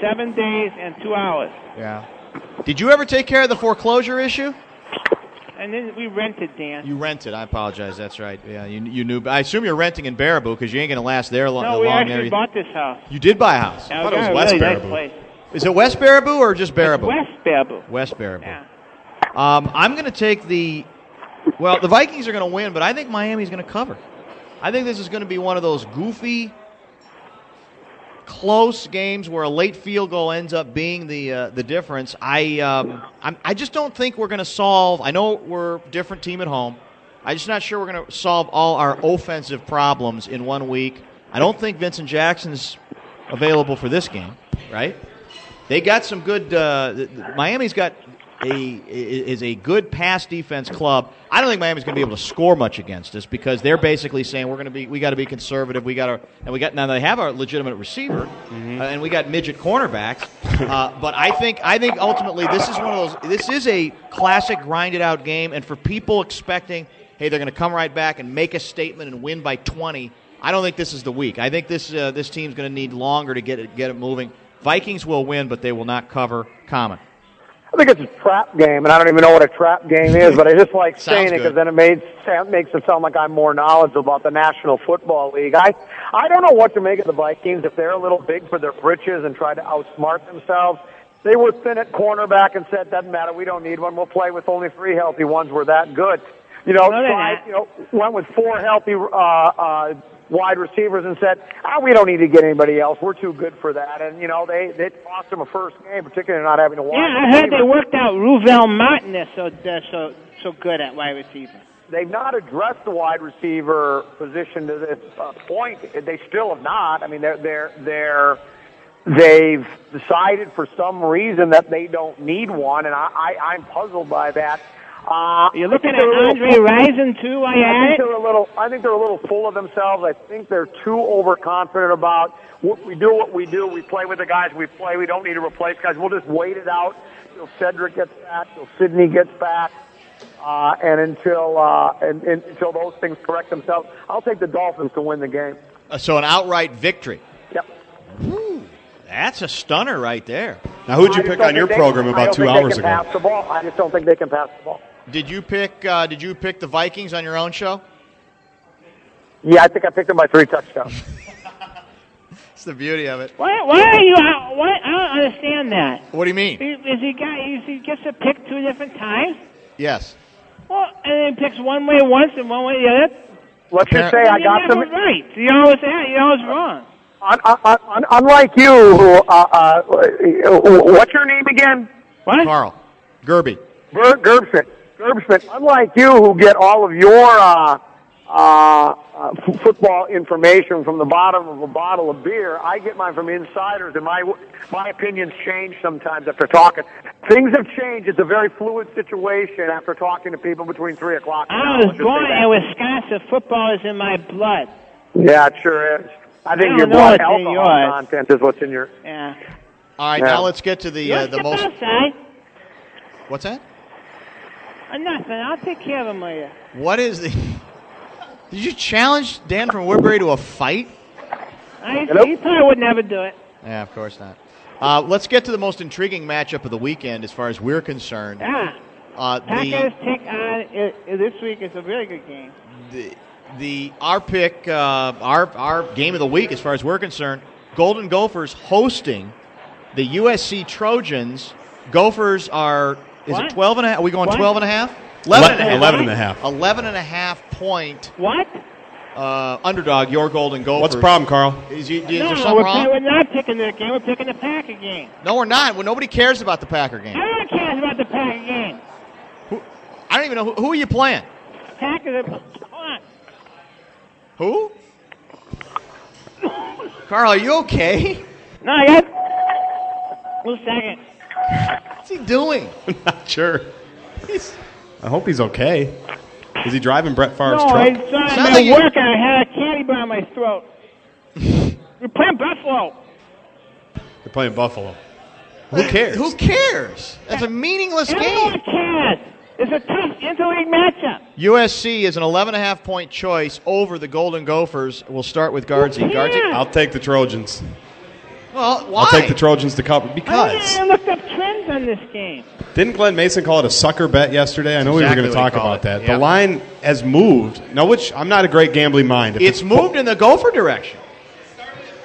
7 days and 2 hours. Yeah. Did you ever take care of the foreclosure issue? And then we rented, Dan. You rented. I apologize. That's right. Yeah, you knew. I assume you're renting in Barreiro because you ain't going to last there long. No, we actually bought this house. You did buy a house. Yeah, I thought it was West Barreiro. Nice. Is it West Barreiro or just Barreiro? West Barreiro. West Barreiro. Yeah. I'm going to take the Vikings are going to win, but I think Miami's going to cover. I think this is going to be one of those goofy, close games where a late field goal ends up being the difference. I just don't think we're going to solve. I know we're a different team at home. I'm just not sure we're going to solve all our offensive problems in 1 week. I don't think Vincent Jackson's available for this game, right? They got some good. Miami's got is a good pass defense club. I don't think Miami's going to be able to score much against us because they're basically saying we got to be conservative. Now they have our legitimate receiver, and we got midget cornerbacks. But I think ultimately this is one of those. This is a classic grinded out game, and for people expecting, hey, they're going to come right back and make a statement and win by 20. I don't think this is the week. I think this team's going to need longer to get it moving. Vikings will win, but they will not cover common. I think it's a trap game, and I don't even know what a trap game is, but I just like saying it because then it makes it sound like I'm more knowledgeable about the National Football League. I don't know what to make of the Vikings if they're a little big for their britches and try to outsmart themselves. They were thin at cornerback and said, doesn't matter, we don't need one. We'll play with only 3 healthy ones. We're that good. Went with 4 healthy wide receivers and said, we don't need to get anybody else. We're too good for that. And, they cost them a first game, particularly not having a wide receiver. Yeah, I heard they worked out Ruvel Martin. They're so good at wide receiver. They've not addressed the wide receiver position to this point. They still have not. I mean, they've decided for some reason that they don't need one, and I'm puzzled by that. You're looking at Andre Rison too while you're at it? I think they're a little full of themselves. I think they're too overconfident about what we do. We play with the guys we play. We don't need to replace guys. We'll just wait it out until Cedric gets back, till Sidney gets back, and until those things correct themselves. I'll take the Dolphins to win the game. So an outright victory. Yep. Ooh, that's a stunner right there. Now, who'd you pick on your program about 2 hours ago? Pass the ball. I just don't think they can pass the ball. Did you pick the Vikings on your own show? Yeah, I think I picked them by 3 touchdowns. That's the beauty of it. Why are you? I don't understand that. What do you mean? Is he gets to pick 2 different times? Yes. Well, and then picks one way once and one way the other. Let's just say I got them right. So you're always wrong. Unlike you, what's your name again? What? Carl. Gerby. Gerbschmidt. Unlike you, who get all of your football information from the bottom of a bottle of beer, I get mine from insiders, and my opinions change sometimes after talking. Things have changed. It's a very fluid situation after talking to people between 3 o'clock. I was born in Wisconsin. Football is in my blood. Yeah, it sure is. I think your blood alcohol content is what's in your... Yeah. All right, now let's get to the most... outside. What's that? Nothing. I'll take care of him later. What is the... Did you challenge Dan from Woodbury to a fight? He probably would never do it. Yeah, of course not. Let's get to the most intriguing matchup of the weekend as far as we're concerned. Yeah. Packers take on this week is a really good game. Our pick, our game of the week as far as we're concerned, Golden Gophers hosting the USC Trojans. Gophers are, is it 12 and a half? Are we going 12 and a half? 11 and a half. 11 and a half. 11 and a half point. What? Underdog, your Golden Gophers. What's the problem, Carl? Is there something wrong? We're not picking their game. We're picking the Packer game. No, we're not. Well, nobody cares about the Packer game. Everyone cares about the Packer game. I don't even know. Who are you playing? Packers. Hold on. Who? Carl, are you okay? No, I got 1 second. What's he doing? I'm not sure. I hope he's okay. Is he driving Brett Favre's truck? No, I'm at work and I had a candy bar in my throat. We're playing Buffalo. They're playing Buffalo. Who cares? Who cares? That's a meaningless game. Everyone cares. It's a tough interleague matchup. USC is an 11.5 point choice over the Golden Gophers. We'll start with Guardsy. Guardsy? I'll take the Trojans. Well, why? I'll take the Trojans to cover because. I looked up trends on this game. Didn't Glenn Mason call it a sucker bet yesterday? I know we were going to talk about that. Yep. The line has moved. Now, which I'm not a great gambling mind. If it's moved in the Gopher direction.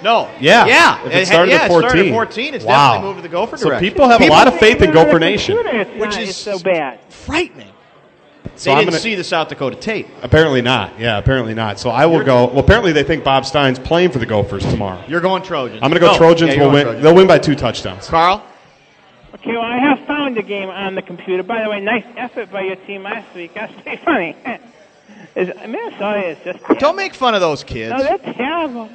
No. Yeah. Yeah. If it started at 14. It started at 14. It's definitely moved to the Gopher direction. So people have a lot of faith in Gopher Nation. Which is so bad. Frightening. So they didn't see the South Dakota tape. Apparently not. Yeah, apparently not. So I will go. Well, apparently they think Bob Stein's playing for the Gophers tomorrow. You're going Trojans. I'm going to go Trojans. Will win. Trojans. They'll win by 2 touchdowns. Carl? Okay, well, I have found the game on the computer. By the way, nice effort by your team last week. That's pretty funny. Minnesota is just terrible. Don't make fun of those kids. No, they're terrible.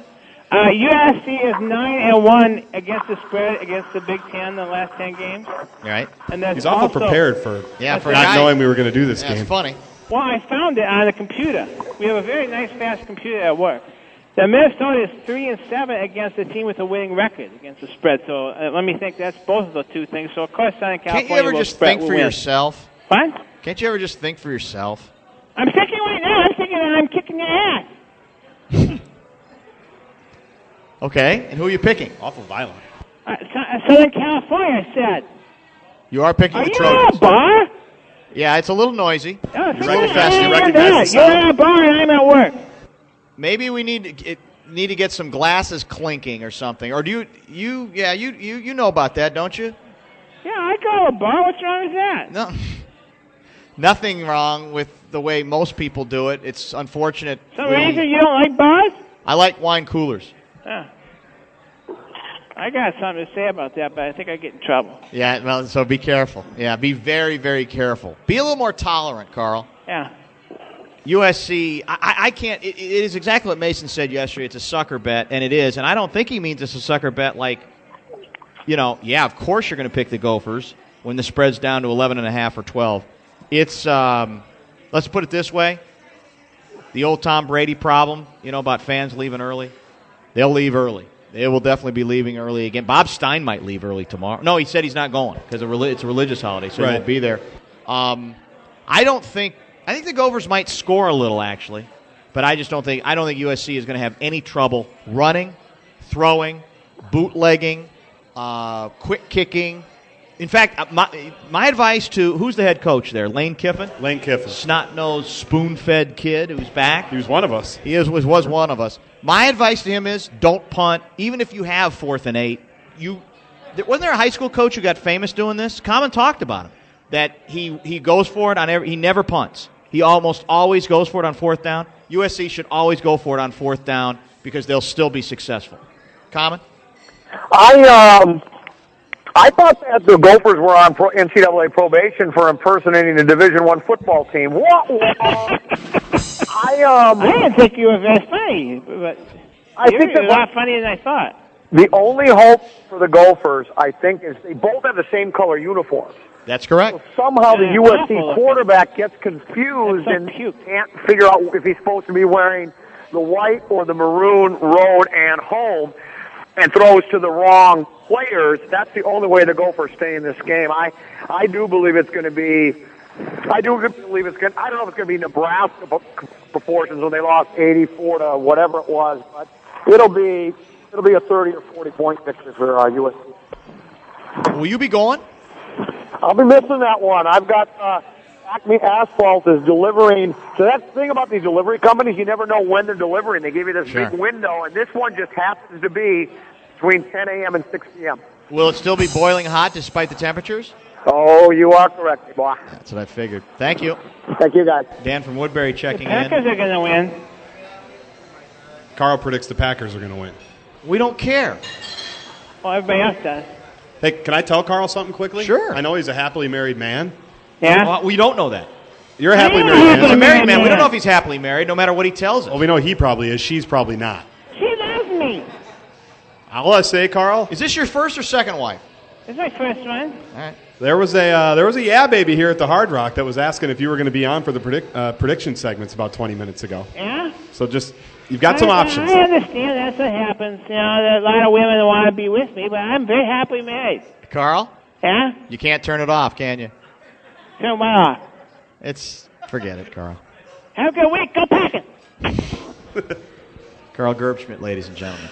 USC is 9-1 against the spread against the Big Ten the last 10 games. Right. And that's He's awful prepared for not knowing we were going to do this game. That's funny. Well, I found it on the computer. We have a very nice, fast computer at work. The Minnesota is 3-7 against a team with a winning record against the spread. So let me think. That's both of the two things. So of course, Southern California. Can't you ever just think for yourself? What? Can't you ever just think for yourself? I'm thinking right now. I'm thinking that I'm kicking your ass. Okay, and who are you picking? Awful violent. Southern California, I said. You are picking the Trojans. Trojans. Are you at a bar? Yeah, it's a little noisy. Oh, You recognize the You're at a bar and I'm at work. Maybe we need to get some glasses clinking or something. Or do you know about that, don't you? Yeah, I go to a bar. What's wrong with that? No. Nothing wrong with the way most people do it. It's unfortunate. Some reason you don't like bars? I like wine coolers. Yeah. I got something to say about that, but I think I get in trouble. Yeah, well, so be careful. Yeah, be very, very careful. Be a little more tolerant, Carl. Yeah. USC, I can't. It is exactly what Mason said yesterday. It's a sucker bet, and it is. And I don't think he means it's a sucker bet like, yeah, of course you're going to pick the Gophers when the spread's down to 11.5 or 12. It's, let's put it this way. The old Tom Brady problem, about fans leaving early. They'll leave early. They will definitely be leaving early again. Bob Stein might leave early tomorrow. No, he said he's not going because it's a religious holiday, so he won't be there. I think the Gophers might score a little, actually, but I don't think USC is going to have any trouble running, throwing, bootlegging, quick kicking. In fact, my advice to who's the head coach there? Lane Kiffin. Lane Kiffin, snot-nosed, spoon-fed kid who's back. He was one of us. He was one of us. My advice to him is don't punt, even if you have 4th and 8. Wasn't there a high school coach who got famous doing this? Common talked about him. That he goes for it he never punts. He almost always goes for it on 4th down. USC should always go for it on 4th down because they'll still be successful. Common? I thought that the Gophers were on NCAA probation for impersonating a Division I football team. I didn't think you were very funny, but I think you're a lot funnier than I thought. The only hope for the Gophers, I think, is they both have the same color uniforms. That's correct. So somehow the USC quarterback gets confused and can't figure out if he's supposed to be wearing the white or the maroon road and home and throws to the wrong players. That's the only way the Gophers stay in this game. I do believe it's going to be I don't know if it's going to be Nebraska proportions when they lost 84 to whatever it was, but it'll be a 30 or 40 point victory for USC. Will you be going? I'll be missing that one. I've got Acme Asphalt is delivering. So that's the thing about these delivery companies, you never know when they're delivering. They give you this big window, and this one just happens to be between 10 a.m. and 6 p.m. Will it still be boiling hot despite the temperatures? Oh, you are correct, boy. That's what I figured. Thank you. Thank you, guys. Dan from Woodbury checking in. The Packers are going to win. Carl predicts the Packers are going to win. We don't care. Well, everybody else does. Hey, can I tell Carl something quickly? Sure. I know he's a happily married man. Yeah? Well, we don't know that. You're a happily married man. He's a married man. We don't know if he's happily married, no matter what he tells us. Well, we know he probably is. She's probably not. She loves me. All I say, Carl. Is this your first or second wife? It's my first one. All right. There was a yeah baby here at the Hard Rock that was asking if you were going to be on for the prediction segments about 20 minutes ago. Yeah? So just, you've got some options. I understand that's what happens. There are a lot of women that want to be with me, but I'm very happily married. Carl? Yeah? You can't turn it off, can you? Turn what off? Forget it, Carl. Have a good week. Go Packers. Carl Gerbschmidt, ladies and gentlemen.